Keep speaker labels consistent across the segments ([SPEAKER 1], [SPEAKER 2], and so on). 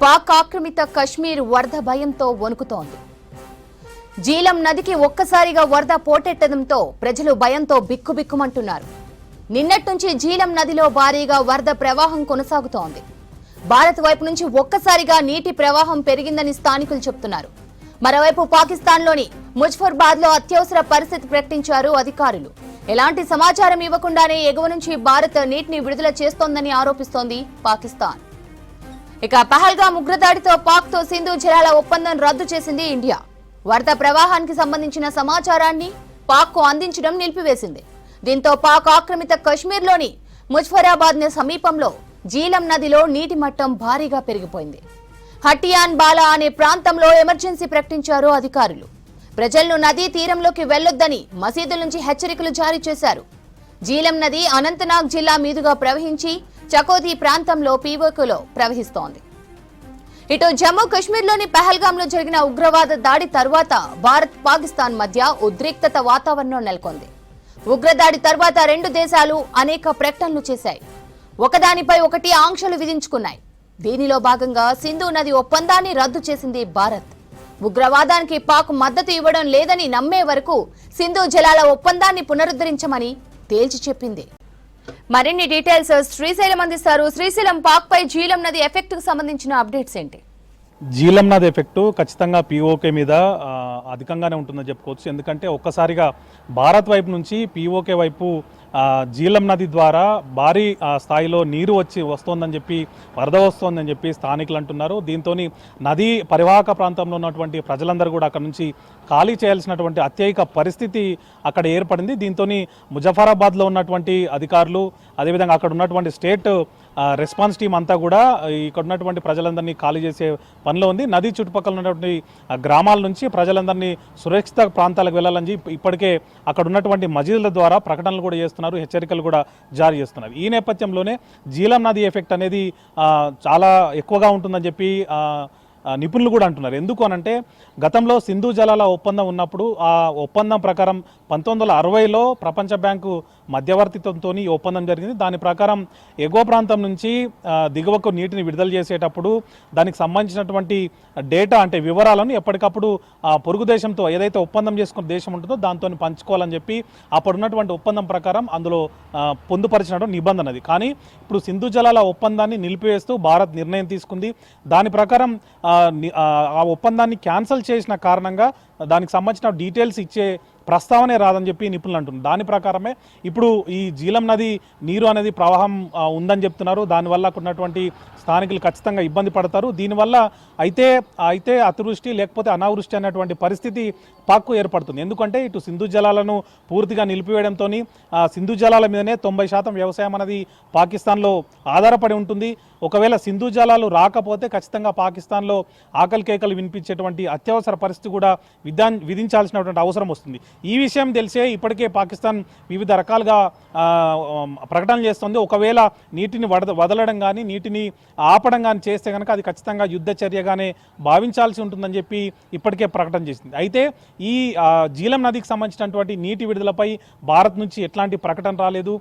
[SPEAKER 1] పాక్ ఆక్రమిత కశ్మీర్ వరద భయంతో వణుకుతోంది. జీలం నదికి ఒక్కసారిగా వరద పోటెట్టడంతో ప్రజలు భయంతో బిక్కుబిక్కుమంటున్నారు. నిన్నటి నుంచి జీలం నదిలో భారీగా వరద ప్రవాహం కొనసాగుతోంది. భారత్ వైపు నుంచి ఒక్కసారిగా నీటి ప్రవాహం పెరిగిందని స్థానికులు చెబుతున్నారు. మరోవైపు పాకిస్తాన్లోని ముజఫర్బాద్ లో అత్యవసర పరిస్థితి ప్రకటించారు అధికారులు. ఎలాంటి సమాచారం ఇవ్వకుండానే ఎగువ నుంచి భారత్ నీటిని విడుదల చేస్తోందని ఆరోపిస్తోంది పాకిస్తాన్. ఇక పహల్గామ్ ఉగ్రదాడితో పాక్ తో సింధు జలాల ఒప్పందం రద్దు చేసింది ఇండియా. వరద ప్రవాహానికి సంబంధించిన సమాచారాన్ని పాక్ కు అందించడం నిలిపివేసింది. దీంతో పాక్ ఆక్రమిత కశ్మీర్లోని ముజఫరాబాద్ సమీపంలో జీలం నదిలో నీటి మట్టం భారీగా పెరిగిపోయింది. హటియాన్ బాలా అనే ప్రాంతంలో ఎమర్జెన్సీ ప్రకటించారు అధికారులు. ప్రజలను నదీ తీరంలోకి వెళ్లొద్దని మసీదుల నుంచి హెచ్చరికలు జారీ చేశారు. జీలం నది అనంతనాగ్ జిల్లా మీదుగా ప్రవహించి చకోతి ప్రాంతంలో పీఓకేలో ప్రవహిస్తోంది. ఇటు జమ్మూ కశ్మీర్లోని పహల్గామ్లో జరిగిన ఉగ్రవాద దాడి తర్వాత భారత్ పాకిస్తాన్ మధ్య ఉద్రిక్తత వాతావరణం నెలకొంది. ఉగ్రదాడి తర్వాత రెండు దేశాలు అనేక ప్రకటనలు చేశాయి. ఒకదానిపై ఒకటి ఆంక్షలు విధించుకున్నాయి. దీనిలో భాగంగా సింధు నది ఒప్పందాన్ని రద్దు చేసింది భారత్. ఉగ్రవాదానికి పాక్ మద్దతు ఇవ్వడం లేదని నమ్మే వరకు సింధు జలాల ఒప్పందాన్ని పునరుద్ధరించమని తేల్చి చెప్పింది. మరిన్ని డీటెయిల్స్ శ్రీశైలం అందిస్తారు. శ్రీశైలం, పాక్ పై జీలం నది ఎఫెక్ట్ కు సంబంధించిన అప్డేట్స్ ఏంటి?
[SPEAKER 2] జీలం నది ఎఫెక్టు ఖచ్చితంగా పీఓకే మీద అధికంగానే ఉంటుందని చెప్పుకోవచ్చు. ఎందుకంటే ఒక్కసారిగా భారత్ వైపు నుంచి పీఓకే వైపు జీలం నది ద్వారా భారీ స్థాయిలో నీరు వస్తోందని చెప్పి, వరద వస్తోందని చెప్పి స్థానికులు అంటున్నారు. దీంతో నదీ పరివాహక ప్రాంతంలో ఉన్నటువంటి ప్రజలందరూ కూడా అక్కడ నుంచి ఖాళీ చేయాల్సినటువంటి అత్యయిక పరిస్థితి అక్కడ ఏర్పడింది. దీంతో ముజఫరాబాద్లో ఉన్నటువంటి అధికారులు, అదేవిధంగా అక్కడ ఉన్నటువంటి స్టేట్ రెస్పాన్స్ టీం అంతా కూడా ఇక్కడ ఉన్నటువంటి ప్రజలందరినీ ఖాళీ చేసే పనిలో ఉంది. నది చుట్టుపక్కల ఉన్నటువంటి గ్రామాల నుంచి ప్రజలందరినీ సురక్షిత ప్రాంతాలకు వెళ్ళాలని చెప్పి ఇప్పటికే అక్కడ ఉన్నటువంటి మసీదుల ద్వారా ప్రకటనలు కూడా చేస్తున్నారు, హెచ్చరికలు కూడా జారీ చేస్తున్నారు. ఈ నేపథ్యంలోనే జీలం నది ఎఫెక్ట్ అనేది చాలా ఎక్కువగా ఉంటుందని చెప్పి నిపుణులు కూడా అంటున్నారు. ఎందుకు అనంటే గతంలో సింధు జలాల ఒప్పందం ఉన్నప్పుడు ఆ ఒప్పందం ప్రకారం 1960లో ప్రపంచ బ్యాంకు మధ్యవర్తిత్వంతో ఈ ఒప్పందం జరిగింది. దాని ప్రకారం ఎగువ ప్రాంతం నుంచి దిగువకు నీటిని విడుదల చేసేటప్పుడు దానికి సంబంధించినటువంటి డేటా అంటే వివరాలను ఎప్పటికప్పుడు పొరుగు దేశంతో ఏదైతే ఒప్పందం చేసుకున్న దేశం ఉంటుందో దాంతో పంచుకోవాలని చెప్పి అప్పుడున్నటువంటి ఒప్పందం ప్రకారం అందులో పొందుపరిచినటువంటి నిబంధన అది. కానీ ఇప్పుడు సింధు జలాల ఒప్పందాన్ని నిలిపివేస్తూ భారత్ నిర్ణయం తీసుకుంది. దాని ప్రకారం ఆ ఒప్పందాన్ని క్యాన్సిల్ చేసిన కారణంగా దానికి సంబంధించిన డీటెయిల్స్ ఇచ్చే ప్రస్తావనే రాదని చెప్పి నిపుణులు అంటున్నారు. దాని ప్రకారమే ఇప్పుడు ఈ జీలం నది నీరు అనేది ప్రవాహం ఉందని చెప్తున్నారు. దానివల్ల ఉన్నటువంటి స్థానికులు ఖచ్చితంగా ఇబ్బంది పడతారు. దీనివల్ల అయితే అతివృష్టి లేకపోతే అనావృష్టి అనేటువంటి పరిస్థితి పాక్కు ఏర్పడుతుంది. ఎందుకంటే ఇటు సింధు జలాలను పూర్తిగా నిలిపివేయడంతో సింధు జలాల మీదనే 90% వ్యవసాయం అనేది పాకిస్తాన్లో ఆధారపడి ఉంటుంది. ఒకవేళ సింధు జలాలు రాకపోతే ఖచ్చితంగా పాకిస్తాన్లో ఆకలి కేకలు వినిపించేటువంటి అత్యవసర పరిస్థితి కూడా విధించాల్సినటువంటి అవసరం వస్తుంది. ఈ విషయం తెలిసే ఇప్పటికే పాకిస్తాన్ వివిధ రకాలుగా ప్రకటనలు చేస్తుంది. ఒకవేళ నీటిని వదలడం కానీ నీటిని ఆపడం కానీ చేస్తే కనుక అది ఖచ్చితంగా యుద్ధ చర్యగానే భావించాల్సి ఉంటుందని చెప్పి ఇప్పటికే ప్రకటన చేసింది. అయితే ఈ జీలం నదికి సంబంధించినటువంటి నీటి విడుదలపై భారత్ నుంచి ఎట్లాంటి ప్రకటన రాలేదు.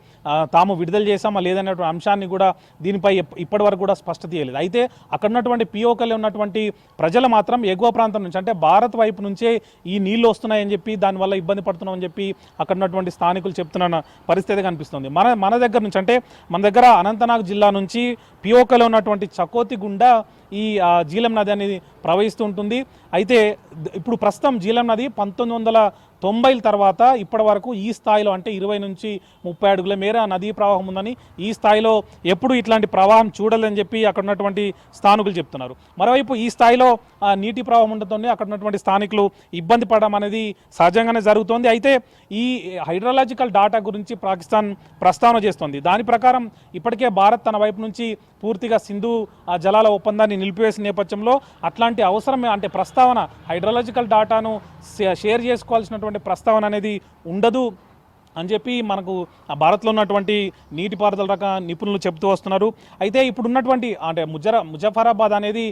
[SPEAKER 2] తాము విడుదల చేశామా లేదనేటువంటి అంశాన్ని కూడా దీనిపై ఇప్పటి వరకు కూడా స్పష్టత ఇవ్వలేదు. అయితే అక్కడ ఉన్నటువంటి పిఓకేలో ఉన్నటువంటి ప్రజలు మాత్రం ఎగువ ప్రాంతం నుంచి అంటే భారత్ వైపు నుంచే ఈ నీళ్లు వస్తున్నాయని చెప్పి దానివల్ల ఇబ్బంది పడుతున్నామని చెప్పి అక్కడ ఉన్నటువంటి స్థానికులు చెప్తున్న పరిస్థితి కనిపిస్తుంది. మన దగ్గర నుంచి అంటే మన దగ్గర అనంతనాగ్ జిల్లా నుంచి పిఓకేలో ఉన్నటువంటి చకోతి గుండా ఈ జీలం నది అనేది ప్రవహిస్తూ ఉంటుంది. అయితే ఇప్పుడు ప్రస్తుతం జీలం నది 1990 తర్వాత ఇప్పటి వరకు ఈ స్థాయిలో అంటే 20 నుంచి 30 అడుగుల మేర నదీ ప్రవాహం ఉందని, ఈ స్థాయిలో ఎప్పుడు ఇట్లాంటి ప్రవాహం చూడలేదని చెప్పి అక్కడ ఉన్నటువంటి స్థానికులు చెప్తున్నారు. మరోవైపు ఈ స్థాయిలో నీటి ప్రవాహం ఉండటంతో అక్కడ ఉన్నటువంటి స్థానికులు ఇబ్బంది పడడం అనేది సహజంగానే జరుగుతోంది. అయితే ఈ హైడ్రాలజికల్ డాటా గురించి పాకిస్తాన్ ప్రస్తావన చేస్తోంది. దాని ప్రకారం ఇప్పటికే భారత్ తన వైపు నుంచి పూర్తిగా సింధు జలాల ఒప్పందాన్ని నిలిపివేసిన నేపథ్యంలో అట్లాంటి అవసరమే అంటే ప్రస్తావన హైడ్రాలజికల్ డాటాను షేర్ చేసుకోవాల్సినటువంటి ప్రస్తావన అనేది ఉండదు. అని చెప్పి మనకు భారత్లో ఉన్నటువంటి నీటిపారుదల రక నిపుణులు చెబుతూ వస్తున్నారు. అయితే ఇప్పుడు ఉన్నటువంటి అంటే ముజఫరాబాద్ అనేది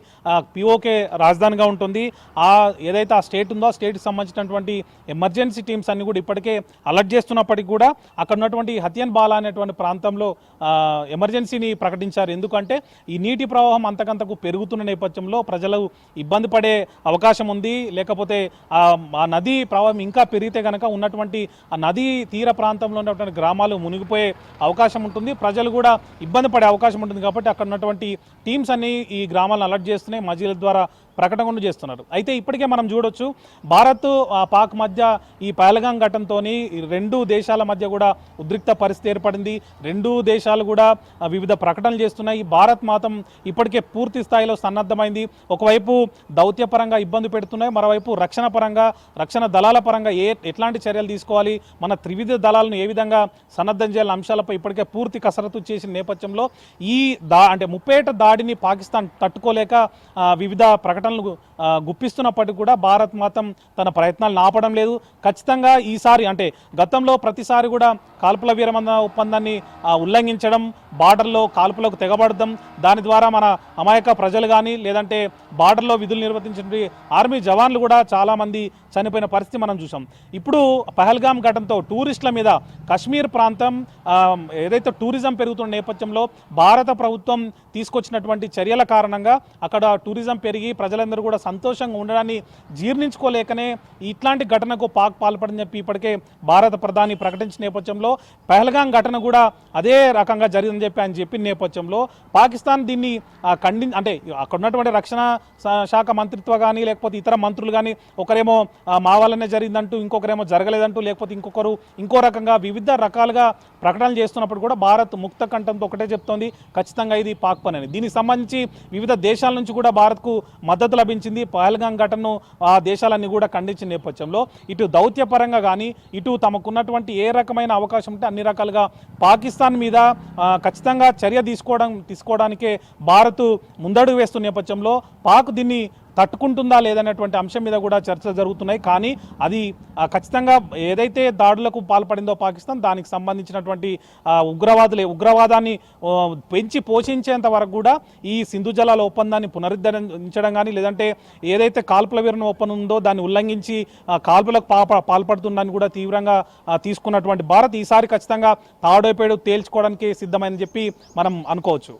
[SPEAKER 2] పిఓకే రాజధానిగా ఉంటుంది. ఏదైతే ఆ స్టేట్ ఉందో ఆ స్టేట్కి సంబంధించినటువంటి ఎమర్జెన్సీ టీమ్స్ అన్ని కూడా ఇప్పటికే అలర్ట్ చేస్తున్నప్పటికీ కూడా అక్కడ ఉన్నటువంటి హతియన్ బాలా అనేటువంటి ప్రాంతంలో ఎమర్జెన్సీని ప్రకటించారు. ఎందుకంటే ఈ నీటి ప్రవాహం అంతకంతకు పెరుగుతున్న నేపథ్యంలో ప్రజలు ఇబ్బంది పడే అవకాశం ఉంది. లేకపోతే ఆ నదీ ప్రవాహం ఇంకా పెరిగితే కనుక ఉన్నటువంటి ఆ నదీ తీర ప్రాంతంలో ఉన్నటువంటి గ్రామాలు మునిగిపోయే అవకాశం ఉంటుంది. ప్రజలు కూడా ఇబ్బంది పడే అవకాశం ఉంటుంది. కాబట్టి అక్కడ ఉన్నటువంటి టీమ్స్ అన్ని ఈ గ్రామాలను అలర్ట్ చేస్తున్నాయి, మజీల ద్వారా ప్రకటన కూడా చేస్తున్నారు. అయితే ఇప్పటికే మనం చూడొచ్చు భారత్ పాక్ మధ్య ఈ పహల్గాం ఘటనతో రెండు దేశాల మధ్య కూడా ఉద్రిక్త పరిస్థితి ఏర్పడింది. రెండు దేశాలు కూడా వివిధ ప్రకటనలు చేస్తున్నాయి. భారత్ మాత్రం ఇప్పటికే పూర్తి స్థాయిలో సన్నద్ధమైంది. ఒకవైపు దౌత్యపరంగా ఇబ్బంది పెడుతున్నాయి, మరోవైపు రక్షణ పరంగా రక్షణ దళాల పరంగా ఎట్లాంటి చర్యలు తీసుకోవాలి, మన త్రివిధ దళాలను ఏ విధంగా సన్నద్ధం చేయాలనే అంశాలపై ఇప్పటికే పూర్తి కసరత్తు చేసిన నేపథ్యంలో ఈ అంటే ముప్పేట దాడిని పాకిస్తాన్ తట్టుకోలేక వివిధ ప్రకటనలు గుప్పిస్తున్నప్పటికీ కూడా భారత్ మాత్రం తన ప్రయత్నాలు ఆపడం లేదు. ఖచ్చితంగా ఈసారి అంటే గతంలో ప్రతిసారి కూడా కాల్పుల విరమణ ఒప్పందాన్ని ఉల్లంఘించడం, బార్డర్లో కాల్పులకు తెగబడడం, దాని ద్వారా మన అమాయక ప్రజలు కానీ లేదంటే బార్డర్లో విధులు నిర్వర్తించిన ఆర్మీ జవాన్లు కూడా చాలామంది చనిపోయిన పరిస్థితి మనం చూసాం. ఇప్పుడు పహల్గాం ఘటనతో టూరిస్టుల మీద కశ్మీర్ ప్రాంతం ఏదైతే టూరిజం పెరుగుతున్న నేపథ్యంలో భారత ప్రభుత్వం తీసుకొచ్చినటువంటి చర్యల కారణంగా అక్కడ టూరిజం పెరిగి ప్రజలందరూ కూడా సంతోషంగా ఉండడాన్ని జీర్ణించుకోలేకనే ఇట్లాంటి ఘటనకు పాక్ పాల్పడని చెప్పి ఇప్పటికే భారత ప్రధాని ప్రకటించిన నేపథ్యంలో పహల్గాం ఘటన కూడా అదే రకంగా జరిగిందని చెప్పి ఆయన చెప్పిన నేపథ్యంలో పాకిస్తాన్ దీన్ని అంటే అక్కడ ఉన్నటువంటి రక్షణ శాఖ మంత్రిత్వ కానీ లేకపోతే ఇతర మంత్రులు కానీ ఒకరేమో మా వల్లనే జరిగిందంటూ, ఇంకొకరేమో జరగలేదంటూ, లేకపోతే ఇంకొకరు ఇంకో రకంగా వివిధ రకాలుగా ప్రకటనలు చేస్తున్నప్పుడు కూడా భారత్ ముక్త కంఠంతో ఒకటే చెప్తోంది, ఖచ్చితంగా ఇది పాక్ పని అని. దీనికి సంబంధించి వివిధ దేశాల నుంచి కూడా భారత్కు మద్దతు లభించింది. పహల్గాం ఘటనను ఆ దేశాలన్నీ కూడా ఖండించిన నేపథ్యంలో ఇటు దౌత్యపరంగా కానీ ఇటు తమకున్నటువంటి ఏ రకమైన అవకాశం ఉంటే అన్ని రకాలుగా పాకిస్తాన్ మీద ఖచ్చితంగా చర్య తీసుకోవడానికే భారత్ ముందడుగు వేస్తున్న నేపథ్యంలో పాక్ దీన్ని తట్టుకుంటుందా లేదనేటువంటి అంశం మీద కూడా చర్చలు జరుగుతున్నాయి. కానీ అది ఖచ్చితంగా ఏదైతే దాడులకు పాల్పడిందో పాకిస్తాన్ దానికి సంబంధించినటువంటి ఉగ్రవాదాన్ని పెంచి పోషించేంత వరకు కూడా ఈ సింధు జలాల ఒప్పందాన్ని పునరుద్ధరించడం కానీ లేదంటే ఏదైతే కాల్పుల విరమణ ఒప్పందం ఉందో దాన్ని ఉల్లంఘించి కాల్పులకు పాల్పడుతుందని కూడా తీవ్రంగా తీసుకున్నటువంటి భారత్ ఈసారి ఖచ్చితంగా తాడోపేడు తేల్చుకోవడానికి సిద్ధమైందని చెప్పి మనం అనుకోవచ్చు.